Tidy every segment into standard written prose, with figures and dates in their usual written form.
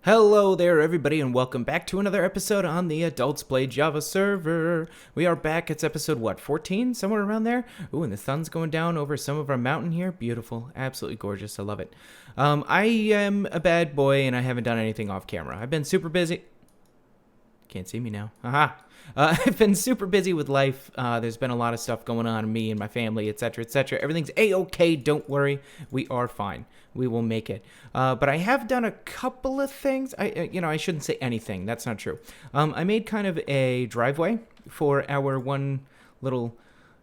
Hello there, everybody, and welcome back to another episode on the Adults Play Java server. We are back. It's episode, what, 14? Somewhere around there? Ooh, and the sun's going down over some of our mountain here. Beautiful. Absolutely gorgeous. I love it. I am a bad boy, and I haven't done anything off camera. I've been super busy. Can't see me now. Haha. I've been super busy with life. There's been a lot of stuff going on in me and my family, etc., etc. Everything's A-okay. Don't worry. We are fine. We will make it. But I have done a couple of things. I shouldn't say anything. That's not true. I made kind of a driveway for our one little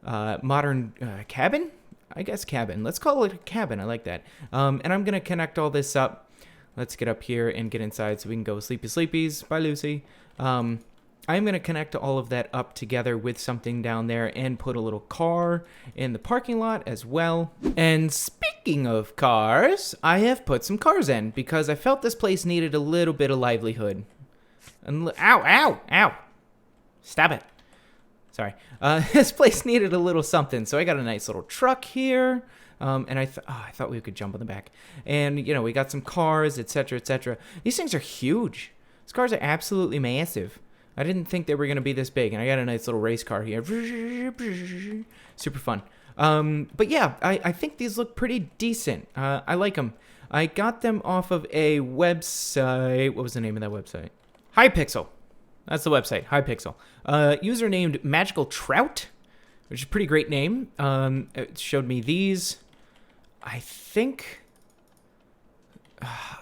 modern cabin. I guess cabin. Let's call it a cabin. I like that. And I'm going to connect all this up. Let's get up here and get inside so we can go sleepy sleepies. Bye, Lucy. I'm going to connect all of that up together with something down there and put a little car in the parking lot as well. And speaking of cars, I have put some cars in because I felt this place needed a little bit of livelihood. And ow! Stop it. Sorry. This place needed a little something, so I got a nice little truck here. And I thought we could jump on the back. And, we got some cars, etc., etc. These things are huge. These cars are absolutely massive. I didn't think they were going to be this big, and I got a nice little race car here. Super fun. But yeah, I think these look pretty decent. I like them. I got them off of a website. What was the name of that website? Hypixel. That's the website, Hypixel. User named Magical Trout, which is a pretty great name. It showed me these. I think...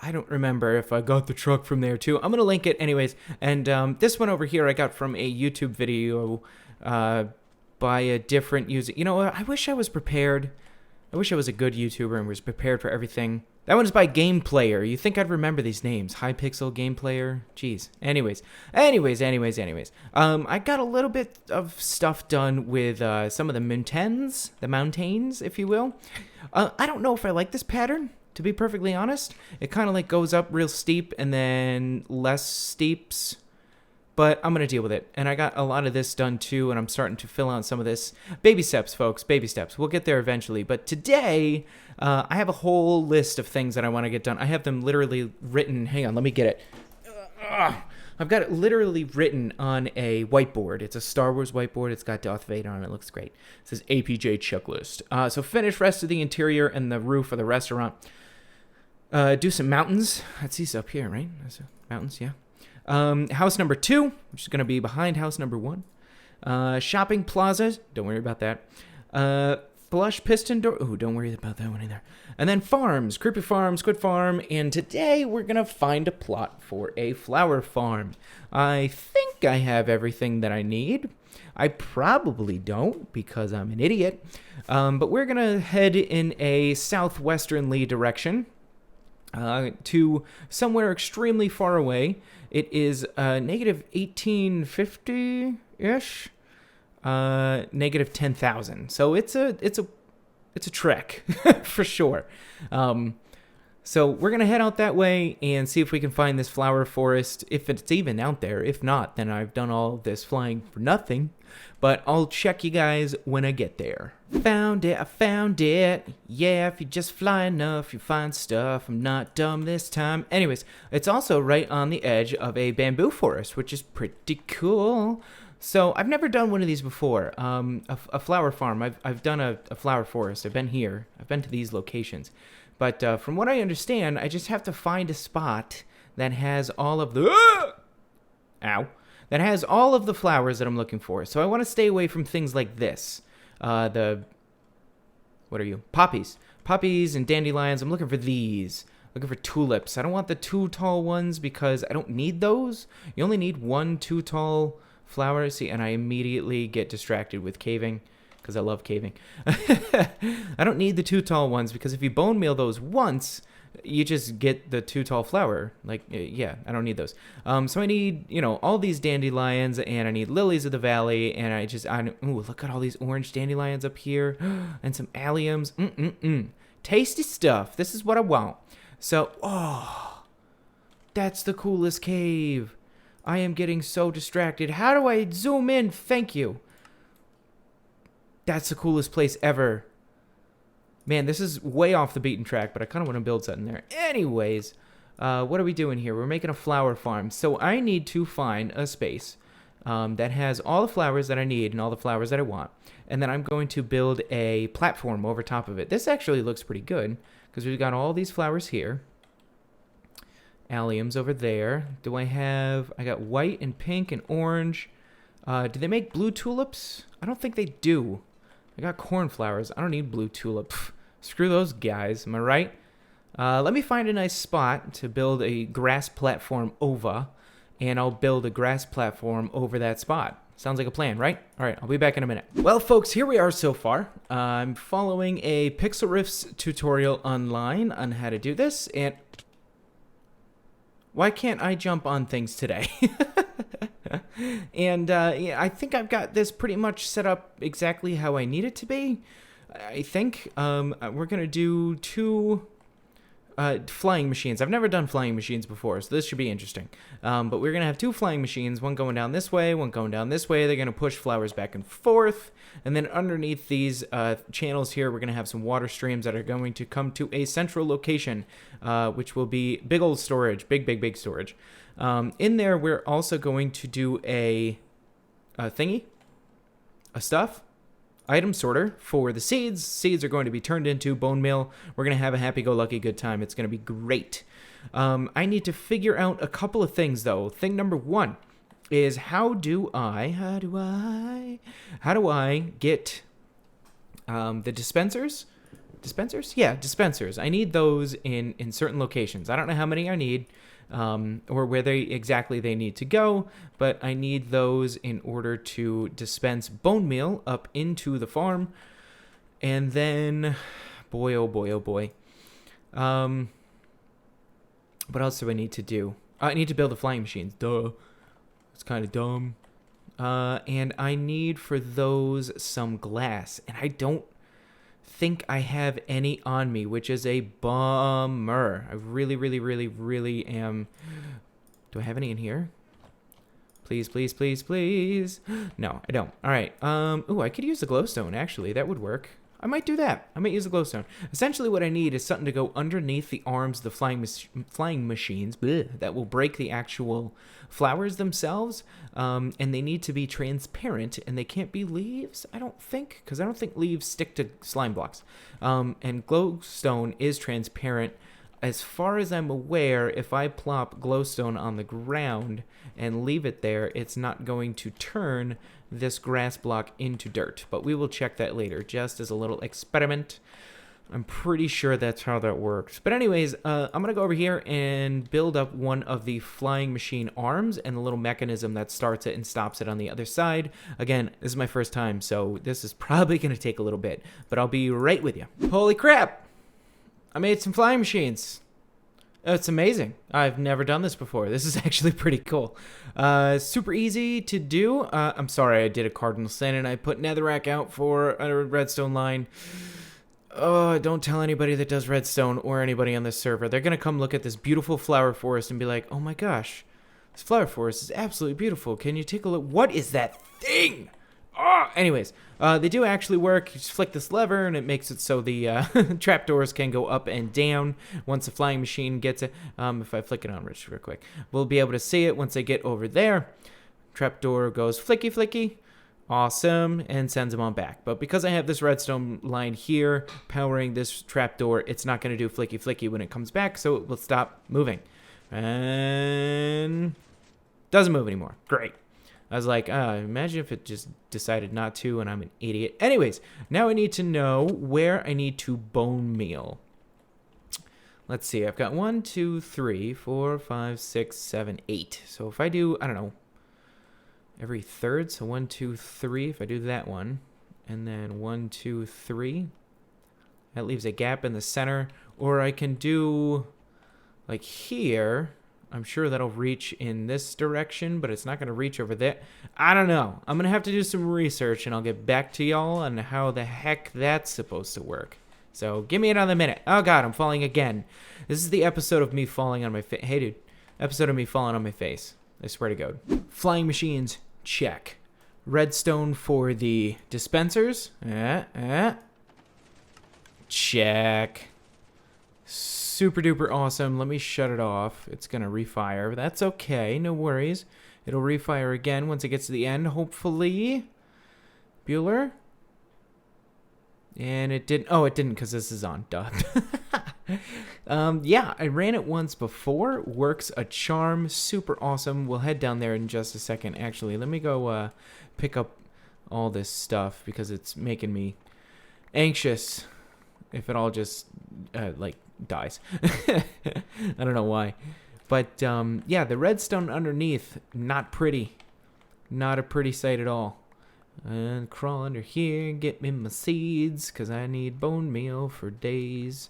I don't remember if I got the truck from there too. I'm going to link it anyways. And this one over here I got from a YouTube video by a different user. You know what? I wish I was prepared. I wish I was a good YouTuber and was prepared for everything. That one's by Gameplayer. You think I'd remember these names. Hypixel, Gameplayer. Jeez. Anyways. I got a little bit of stuff done with some of the mountains, if you will. I don't know if I like this pattern. To be perfectly honest, it kind of like goes up real steep and then less steeps, but I'm going to deal with it. And I got a lot of this done too, and I'm starting to fill out some of this. Baby steps, folks, baby steps. We'll get there eventually. But today, I have a whole list of things that I want to get done. I have them literally written. Hang on, let me get it. I've got it literally written on a whiteboard. It's a Star Wars whiteboard. It's got Darth Vader on it. It looks great. It says APJ checklist. So finish rest of the interior and the roof of the restaurant. Do some mountains. That's these up here, right? That's mountains, yeah. House number 2, which is going to be behind house number 1. Shopping plaza. Don't worry about that. Flush piston door. Ooh, don't worry about that one either. And then farms. Creepy Farm, Squid Farm. And today we're going to find a plot for a flower farm. I think I have everything that I need. I probably don't because I'm an idiot. But we're going to head in a southwesternly direction. To somewhere extremely far away. It is negative 1850-ish, negative 10,000. So it's a trek for sure. So we're gonna head out that way and see if we can find this flower forest, if it's even out there. If not, then I've done all this flying for nothing. But I'll check you guys when I get there. Found it, I found it. Yeah, if you just fly enough, you find stuff. I'm not dumb this time. Anyways, it's also right on the edge of a bamboo forest, which is pretty cool. So I've never done one of these before. A flower farm. I've done a flower forest. I've been here. I've been to these locations. But from what I understand, I just have to find a spot that has all of the... Ow. That has all of the flowers that I'm looking for. So I want to stay away from things like this. What are you? Poppies. Poppies and dandelions. I'm looking for these. Looking for tulips. I don't want the too tall ones because I don't need those. You only need 1 too tall flower. See, and I immediately get distracted with caving because I love caving. I don't need the too tall ones because if you bone meal those once... you just get the too tall flower. Like, yeah, I don't need those. So I need, all these dandelions, and I need lilies of the valley, and ooh, look at all these orange dandelions up here, and some alliums. Tasty stuff. This is what I want. So, that's the coolest cave. I am getting so distracted. How do I zoom in? Thank you. That's the coolest place ever. Man, this is way off the beaten track, but I kind of want to build something there. Anyways, What are we doing here? We're making a flower farm. So I need to find a space that has all the flowers that I need and all the flowers that I want. And then I'm going to build a platform over top of it. This actually looks pretty good because we've got all these flowers here. Alliums over there. Do I got white and pink and orange. Do they make blue tulips? I don't think they do. I got cornflowers. I don't need blue tulip. Screw those guys. Am I right? Let me find a nice spot to build a grass platform over, and I'll build a grass platform over that spot. Sounds like a plan, right? All right, I'll be back in a minute. Well, folks, here we are so far. I'm following a Pixel Riffs tutorial online on how to do this, and why can't I jump on things today? And yeah, I think I've got this pretty much set up exactly how I need it to be. I think we're going to do 2 flying machines. I've never done flying machines before, so this should be interesting. But we're going to have 2 flying machines, one going down this way, one going down this way. They're going to push flowers back and forth. And then underneath these channels here, we're going to have some water streams that are going to come to a central location, which will be big old storage, big storage. In there, we're also going to do a stuff. Item sorter for the seeds. Seeds are going to be turned into bone meal. We're going to have a happy-go-lucky good time. It's going to be great. I need to figure out a couple of things, though. Thing number 1 is how do I get the dispensers? Dispensers? Yeah, dispensers. I need those in certain locations. I don't know how many I need. Or where exactly they need to go, but I need those in order to dispense bone meal up into the farm. And then, boy, oh boy, oh boy. What else do I need to do? I need to build the flying machines. Duh. It's kind of dumb. And I need for those some glass, and I don't think I have any on me, which is a bummer. I really am. Do I have any in here? Please. No, I don't. All right. Oh, I could use the glowstone, actually. That would work. I might do that. I might use the glowstone. Essentially, what I need is something to go underneath the arms of the flying machines that will break the actual flowers themselves. And they need to be transparent, and they can't be leaves, I don't think, because I don't think leaves stick to slime blocks. And glowstone is transparent. As far as I'm aware, if I plop glowstone on the ground and leave it there, it's not going to turn this grass block into dirt. But we will check that later, just as a little experiment. I'm pretty sure that's how that works. But anyways, I'm going to go over here and build up one of the flying machine arms and the little mechanism that starts it and stops it on the other side. Again, this is my first time, so this is probably going to take a little bit. But I'll be right with you. Holy crap! I made some flying machines. It's amazing. I've never done this before. This is actually pretty cool. Super easy to do. I'm sorry, I did a cardinal sin and I put netherrack out for a redstone line. Oh, don't tell anybody that does redstone or anybody on this server. They're going to come look at this beautiful flower forest and be like, oh my gosh, this flower forest is absolutely beautiful. Can you take a look? What is that thing? Oh, anyways, they do actually work. You just flick this lever and it makes it so the trapdoors can go up and down once the flying machine gets it. If I flick it on real quick, we'll be able to see it once they get over there. Trapdoor goes flicky flicky. Awesome, and sends them on back. But because I have this redstone line here powering this trapdoor, it's not going to do flicky flicky when it comes back, so it will stop moving. And doesn't move anymore. Great. I was like, imagine if it just decided not to, and I'm an idiot. Anyways, now I need to know where I need to bone meal. Let's see, I've got 1, 2, 3, 4, 5, 6, 7, 8. So if I do, I don't know, every third, so 1, 2, 3, if I do that one, and then 1, 2, 3, that leaves a gap in the center. Or I can do, like here, I'm sure that'll reach in this direction, but it's not going to reach over there. I don't know. I'm going to have to do some research, and I'll get back to y'all on how the heck that's supposed to work. So give me another minute. Oh, God, I'm falling again. This is the episode of me falling on my face. Hey, dude. Episode of me falling on my face. I swear to God. Flying machines, check. Redstone for the dispensers. Check. Super duper awesome. Let me shut it off. It's going to refire. That's okay. No worries. It'll refire again once it gets to the end, hopefully. Bueller. And it didn't. Oh, it didn't because this is on. Duh. Yeah, I ran it once before. Works a charm. Super awesome. We'll head down there in just a second. Actually, let me go pick up all this stuff because it's making me anxious if it all just, like, dies. I don't know why. But, yeah, the redstone underneath, not pretty. Not a pretty sight at all. And crawl under here, get me my seeds, because I need bone meal for days.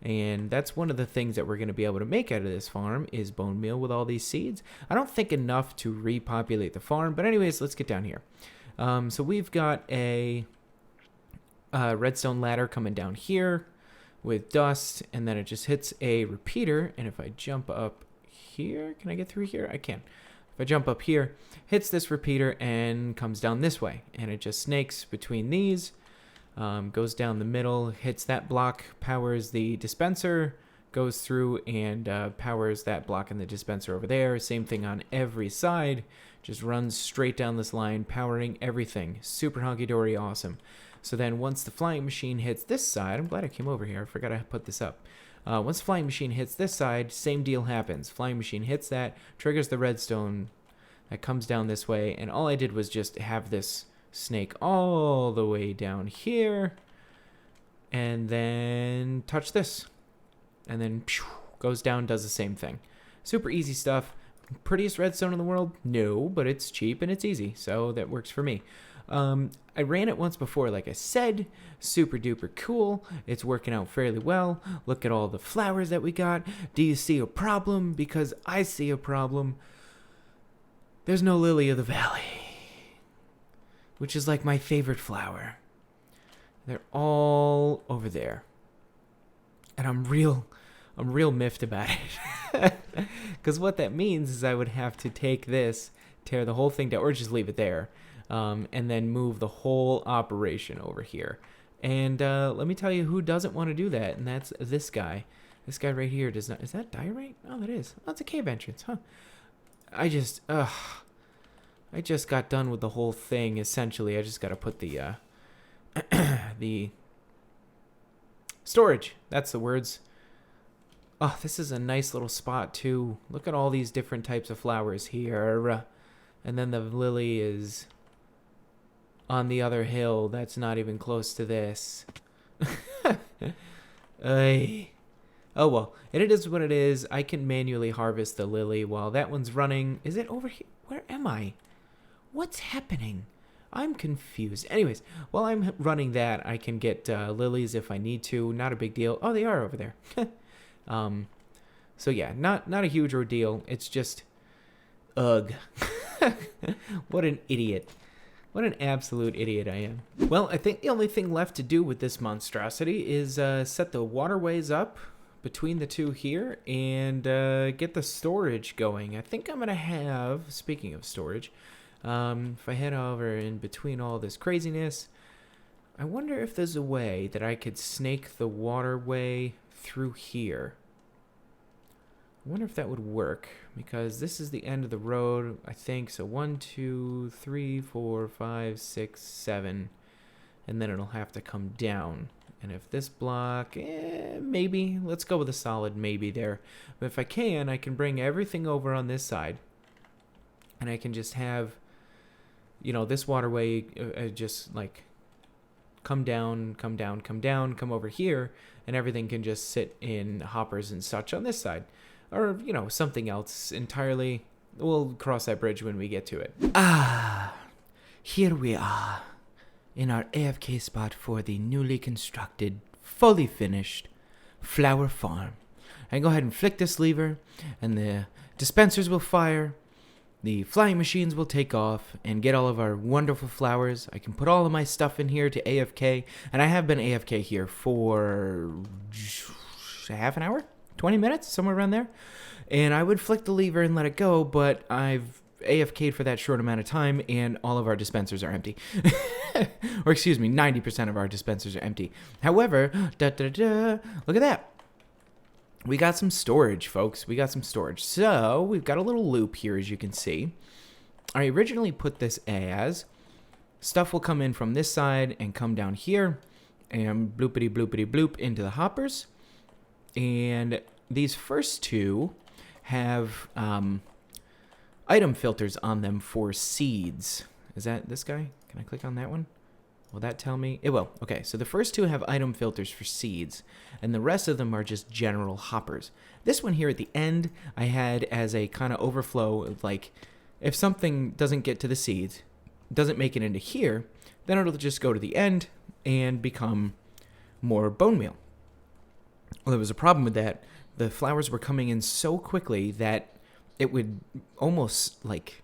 And that's one of the things that we're going to be able to make out of this farm is bone meal with all these seeds. I don't think enough to repopulate the farm, but anyways, let's get down here. So we've got a redstone ladder coming down here with dust, and then it just hits a repeater. And if I jump up here, can I get through here? I can. If I jump up here, hits this repeater and comes down this way, and it just snakes between these, goes down the middle, hits that block, powers the dispenser, goes through and powers that block in the dispenser over there. Same thing on every side, just runs straight down this line, powering everything. Super hunky-dory awesome. So then once the flying machine hits this side, I'm glad I came over here, I forgot I put this up. Once the flying machine hits this side, same deal happens. Flying machine hits that, triggers the redstone that comes down this way, and all I did was just have this snake all the way down here, and then touch this, and then goes down, does the same thing. Super easy stuff. Prettiest redstone in the world? No, but it's cheap and it's easy, so that works for me. I ran it once before, like I said. Super duper cool. It's working out fairly well. Look at all the flowers that we got. Do you see a problem? Because I see a problem. There's no lily of the valley, which is like my favorite flower. They're all over there, and I'm real miffed about it. Because what that means is I would have to take this, tear the whole thing down, or just leave it there, and then move the whole operation over here. And let me tell you who doesn't want to do that, and that's this guy. This guy right here does not. Is that diorite? Oh, that is. Oh, it's a cave entrance, huh? I just got done with the whole thing, essentially. I just got to put the, the storage. That's the words. Oh, this is a nice little spot, too. Look at all these different types of flowers here. And then the lily is on the other hill. That's not even close to this. Oh, well, it is what it is. I can manually harvest the lily while that one's running. Is it over here? Where am I? What's happening? I'm confused. Anyways, while I'm running that, I can get lilies if I need to. Not a big deal. Oh, they are over there. So yeah, not a huge ordeal. It's just, ugh. What an idiot. What an absolute idiot I am. Well, I think the only thing left to do with this monstrosity is set the waterways up between the two here and get the storage going. I think I'm going to have, speaking of storage, if I head over in between all this craziness, I wonder if there's a way that I could snake the waterway through here. I wonder if that would work, because this is the end of the road, I think. So 1, 2, 3, 4, 5, 6, 7, and then it'll have to come down. And if this block, maybe, let's go with a solid maybe there. But if I can bring everything over on this side, and I can just have, you know, this waterway just like come down, come down, come down, come over here, and everything can just sit in hoppers and such on this side. Or, you know, something else entirely. We'll cross that bridge when we get to it. Ah, here we are in our AFK spot for the newly constructed, fully finished flower farm. I can go ahead and flick this lever, and the dispensers will fire. The flying machines will take off and get all of our wonderful flowers. I can put all of my stuff in here to AFK, and I have been AFK here for half an hour? 20 minutes, somewhere around there. And I would flick the lever and let it go, but I've AFK'd for that short amount of time, and all of our dispensers are empty. Or excuse me, 90% of our dispensers are empty. However, look at that. we got some storage, folks. We got some storage. So we've got a little loop here, as you can see. I originally put this as stuff will come in from this side and come down here and bloopity bloopity bloop into the hoppers. And these first two have item filters on them for seeds. Is that this guy? Can I click on that one? Will that tell me? It will. Okay, so the first two have item filters for seeds, and the rest of them are just general hoppers. This one here at the end, I had as a kind of overflow of like, if something doesn't get to the seeds, doesn't make it into here, then it'll just go to the end and become more bone meal. Well, there was a problem with that. The flowers were coming in so quickly that it would almost like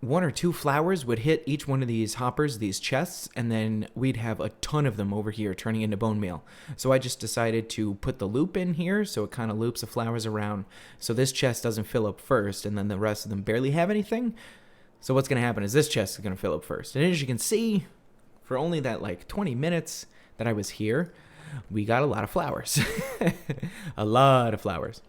1 or 2 flowers would hit each one of these hoppers, these chests, and then we'd have a ton of them over here turning into bone meal. So I just decided to put the loop in here so it kind of loops the flowers around so this chest doesn't fill up first and then the rest of them barely have anything. So what's going to happen is this chest is going to fill up first. And as you can see, for only that like 20 minutes that I was here, we got a lot of flowers. A lot of flowers.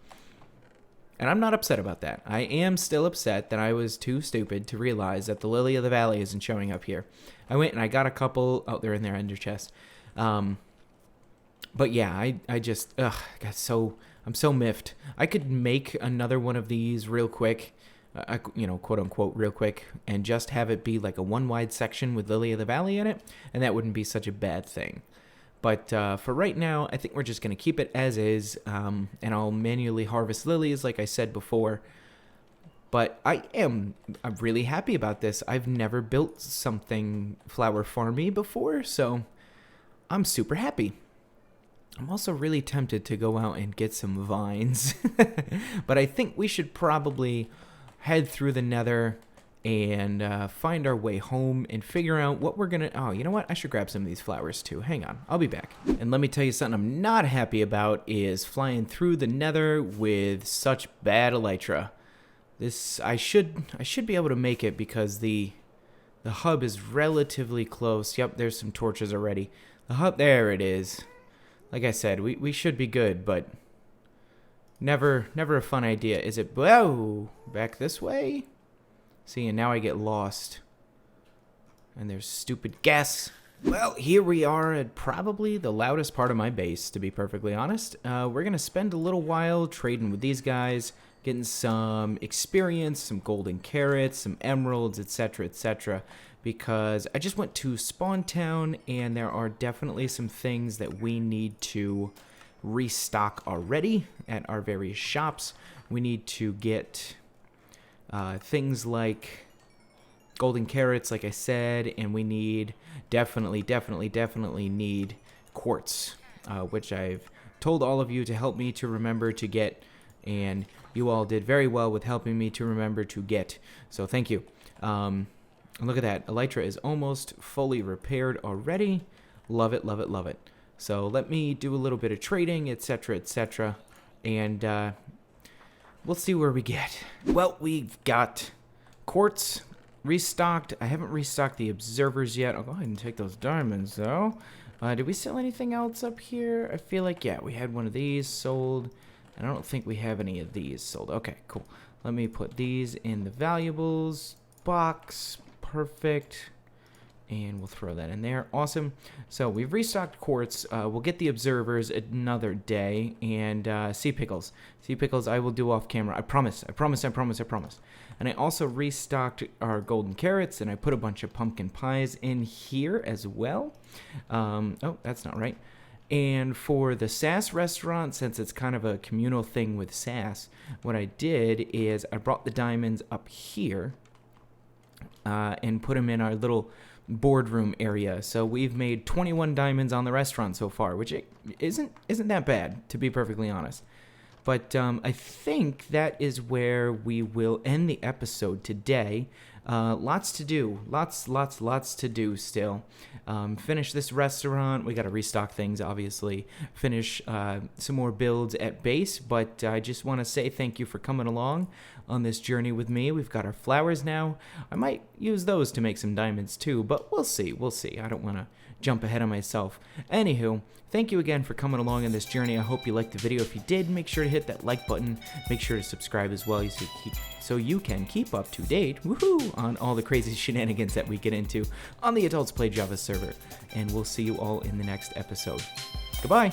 And I'm not upset about that. I am still upset that I was too stupid to realize that the Lily of the Valley isn't showing up here. I went and I got a couple. Oh, they're in their ender chest. But yeah, I just got so, I'm so miffed. I could make another one of these real quick, you know, quote unquote real quick, and just have it be like a one wide section with Lily of the Valley in it, and that wouldn't be such a bad thing. But for right now, I think we're just going to keep it as is, and I'll manually harvest lilies like I said before. But I'm really happy about this. I've never built something flower farmy before, so I'm super happy. I'm also really tempted to go out and get some vines. But I think we should probably head through the nether and find our way home and figure out what we're gonna... Oh, you know what? I should grab some of these flowers too. Hang on. I'll be back. And let me tell you something I'm not happy about is flying through the nether with such bad elytra. This... I should be able to make it because the hub is relatively close. Yep, there's some torches already. The hub... There it is. Like I said, we should be good, but... Never a fun idea. Is it... Whoa! Back this way? See, and now I get lost. And there's stupid gas. Well, here we are at probably the loudest part of my base, to be perfectly honest. We're going to spend a little while trading with these guys, getting some experience, some golden carrots, some emeralds, etc., because I just went to Spawn Town, and there are definitely some things that we need to restock already at our various shops. We need to get... things like golden carrots, like I said, and we need definitely need quartz, which I've told all of you to help me to remember to get, and you all did very well with helping me to remember to get, so thank you. Look at that, elytra is almost fully repaired already. Love it, love it, love it. So let me do a little bit of trading, etc., and we'll see where we get. Well, we've got quartz restocked. I haven't restocked the observers yet. I'll go ahead and take those diamonds, though. Did we sell anything else up here? I feel like, yeah, we had one of these sold. And I don't think we have any of these sold. Okay, cool. Let me put these in the valuables box. Perfect. And we'll throw that in there. Awesome. So we've restocked quartz. We'll get the observers another day. And sea pickles. Sea pickles I will do off camera. I promise. And I also restocked our golden carrots. And I put a bunch of pumpkin pies in here as well. Oh, that's not right. And for the Sass restaurant, since it's kind of a communal thing with Sass, what I did is I brought the diamonds up here. And put them in our little... boardroom area. So we've made 21 diamonds on the restaurant so far, which isn't that bad, to be perfectly honest. But I think that is where we will end the episode today. Lots to do. Lots to do still. Finish this restaurant. We got to restock things, obviously. Finish some more builds at base. But I just want to say thank you for coming along on this journey with me. We've got our flowers now. I might use those to make some diamonds too, but we'll see. I don't want to jump ahead of myself. Anywho, thank you again for coming along on this journey. I hope you liked the video. If you did, make sure to hit that like button. Make sure to subscribe as well so you can keep up to date, woohoo, on all the crazy shenanigans that we get into on the Adults Play Java server. And we'll see you all in the next episode. Goodbye.